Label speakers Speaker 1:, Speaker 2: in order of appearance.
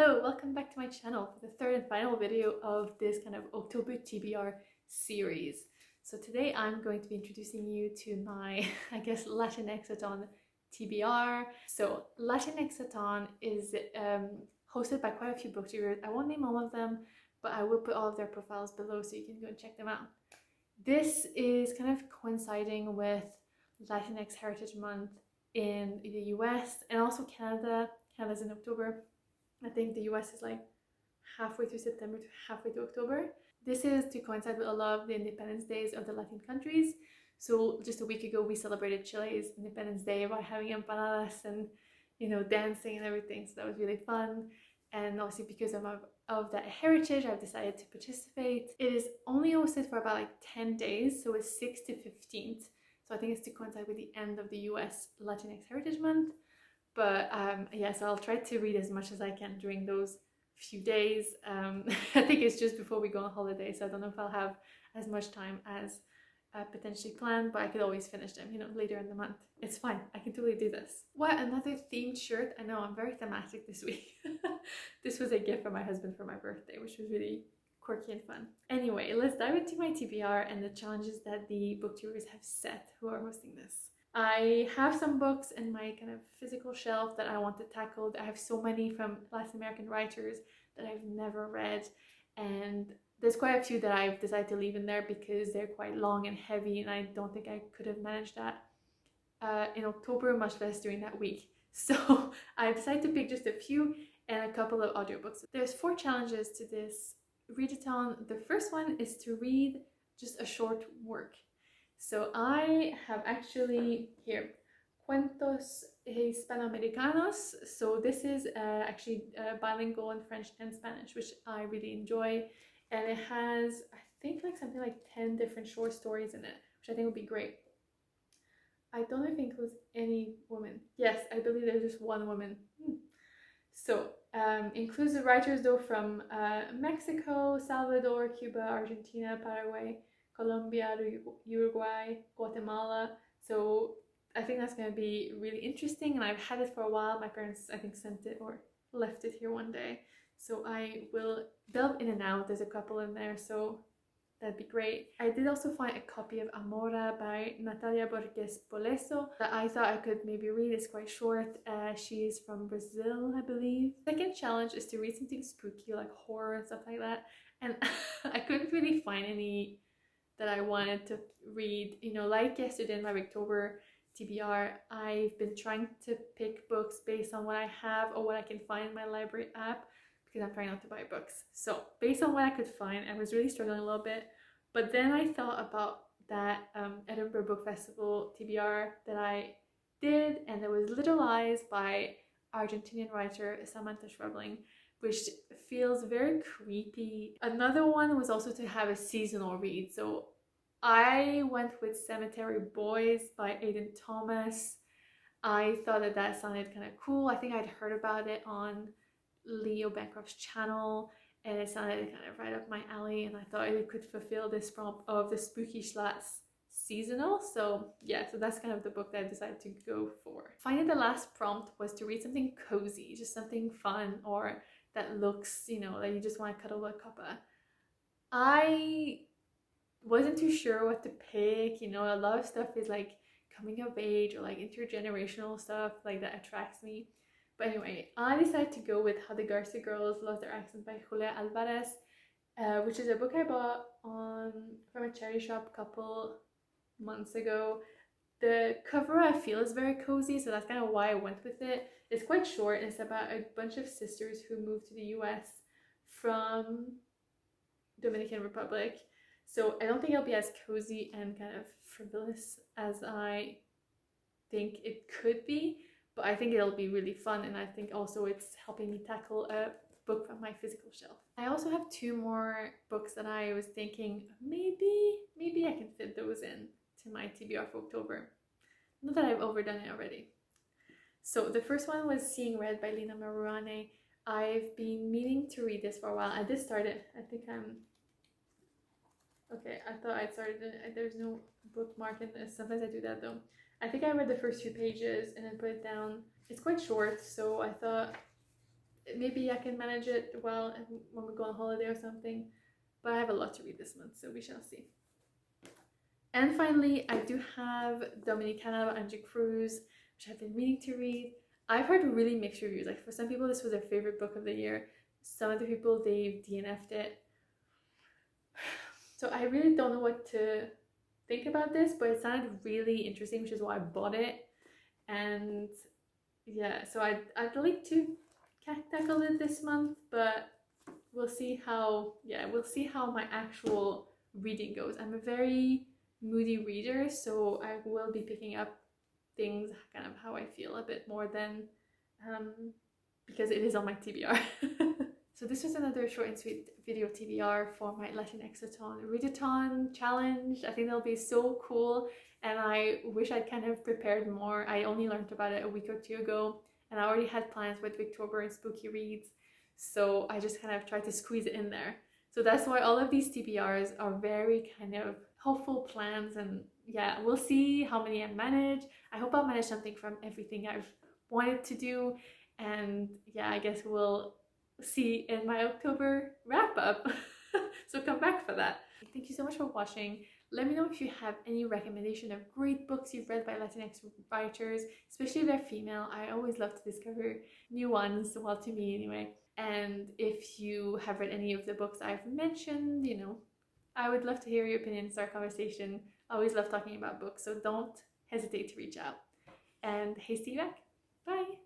Speaker 1: Hello, welcome back to my channel for the third and final video of this kind of October TBR series. So today I'm going to be introducing you to my, I guess, Latinxathon TBR. So Latinxathon is hosted by quite a few book reviewers. I won't name all of them, but I will put all of their profiles below so you can go and check them out. This is kind of coinciding with Latinx Heritage Month in the US and also Canada. Canada's in October. I think the US is like halfway through September to halfway to October. This is to coincide with a lot of the independence days of the Latin countries. So just a week ago we celebrated Chile's Independence Day by having empanadas and, you know, dancing and everything. So that was really fun. And obviously because of that heritage, I've decided to participate. It is only hosted for about like 10 days, so it's 6th to 15th. So I think it's to coincide with the end of the US Latinx Heritage Month. But yeah, so I'll try to read as much as I can during those few days. I think it's just before we go on holiday, so I don't know if I'll have as much time as potentially planned, but I could always finish them, you know, later in the month. It's fine, I can totally do this. What, another themed shirt? I know, I'm very thematic this week. This was a gift from my husband for my birthday, which was really quirky and fun. Anyway, let's dive into my TBR and the challenges that the booktubers have set who are hosting this. I have some books in my kind of physical shelf that I want to tackle. I have so many from Latin American writers that I've never read, and there's quite a few that I've decided to leave in there because they're quite long and heavy, and I don't think I could have managed that in October, much less during that week. So I decided to pick just a few and a couple of audiobooks. There's 4 challenges to this readathon. The first one is to read just a short work. So I have actually here Cuentos Hispanoamericanos. So this is actually bilingual in French and Spanish, which I really enjoy. And it has, I think, like something like 10 different short stories in it, which I think would be great. I don't know if it includes any women. Yes, I believe there's just one woman. So includes the writers though from Mexico, Salvador, Cuba, Argentina, Paraguay, Colombia, Uruguay, Guatemala. So I think that's going to be really interesting, and I've had it for a while. My parents, I think, sent it or left it here one day, so I will delve in and out. There's a couple in there, so that'd be great. I did also find a copy of Amora by Natalia Borges Polesso that I thought I could maybe read. It's quite short. She is from Brazil, I believe. Second challenge is to read something spooky like horror and stuff like that, and I couldn't really find any that I wanted to read. You know, like yesterday in my October TBR, I've been trying to pick books based on what I have or what I can find in my library app, because I'm trying not to buy books. So based on what I could find, I was really struggling a little bit. But then I thought about that Edinburgh Book Festival TBR that I did, and it was Literalized by Argentinian writer Samantha Schweblin, which feels very creepy. Another one was also to have a seasonal read. So I went with Cemetery Boys by Aidan Thomas. I thought that that sounded kind of cool. I think I'd heard about it on Leo Bancroft's channel, and it sounded kind of right up my alley, and I thought it could fulfill this prompt of the spooky schlats seasonal. So yeah, so that's kind of the book that I decided to go for. Finally, the last prompt was to read something cozy, just something fun or that looks, you know, like you just want to cuddle a cuppa. I wasn't too sure what to pick. You know, a lot of stuff is like coming of age or like intergenerational stuff like that attracts me. But anyway, I decided to go with How the Garcia Girls Lost Their Accent by Julia Alvarez, which is a book I bought from a charity shop a couple months ago. The cover I feel is very cozy, so that's kind of why I went with it. It's quite short, and it's about a bunch of sisters who moved to the US from Dominican Republic. So I don't think it'll be as cozy and kind of frivolous as I think it could be, but I think it'll be really fun, and I think also it's helping me tackle a book from my physical shelf. I also have 2 more books that I was thinking maybe I can fit those in to my TBR for October. Not that I've overdone it already. So the first one was Seeing Red by Lina Maruane. I've been meaning to read this for a while. I did start it. I think okay, I thought I started it. There's no bookmark in this. Sometimes I do that though. I think I read the first few pages and then put it down. It's quite short, so I thought maybe I can manage it well when we go on holiday or something. But I have a lot to read this month, so we shall see. And finally, I do have Dominique by Andrecruz, which I've been meaning to read. I've heard really mixed reviews. Like for some people, this was their favorite book of the year. Some of the people, they've DNF'd it. So I really don't know what to think about this, but it sounded really interesting, which is why I bought it. And yeah, so I'd like to tackle it this month, but we'll see how my actual reading goes. I'm a very moody reader, so I will be picking up things kind of how I feel a bit more than because it is on my TBR. So this was another short and sweet video TBR for my Latinx-A-THON readathon challenge. I think that'll be so cool, and I wish I'd kind of prepared more. I only learned about it a week or two ago, and I already had plans with Victober and Spooky Reads, so I just kind of tried to squeeze it in there. So that's why all of these TBRs are very kind of hopeful plans, and yeah, we'll see how many I manage. I hope I'll manage something from everything I've wanted to do, and yeah, I guess we'll see in my October wrap up. So come back for that. Thank you so much for watching. Let me know if you have any recommendation of great books you've read by Latinx writers, especially if they're female. I always love to discover new ones, well, to me anyway. And if you have read any of the books I've mentioned, you know, I would love to hear your opinions, start conversation. I always love talking about books, so don't hesitate to reach out. And hey, see you back. Bye!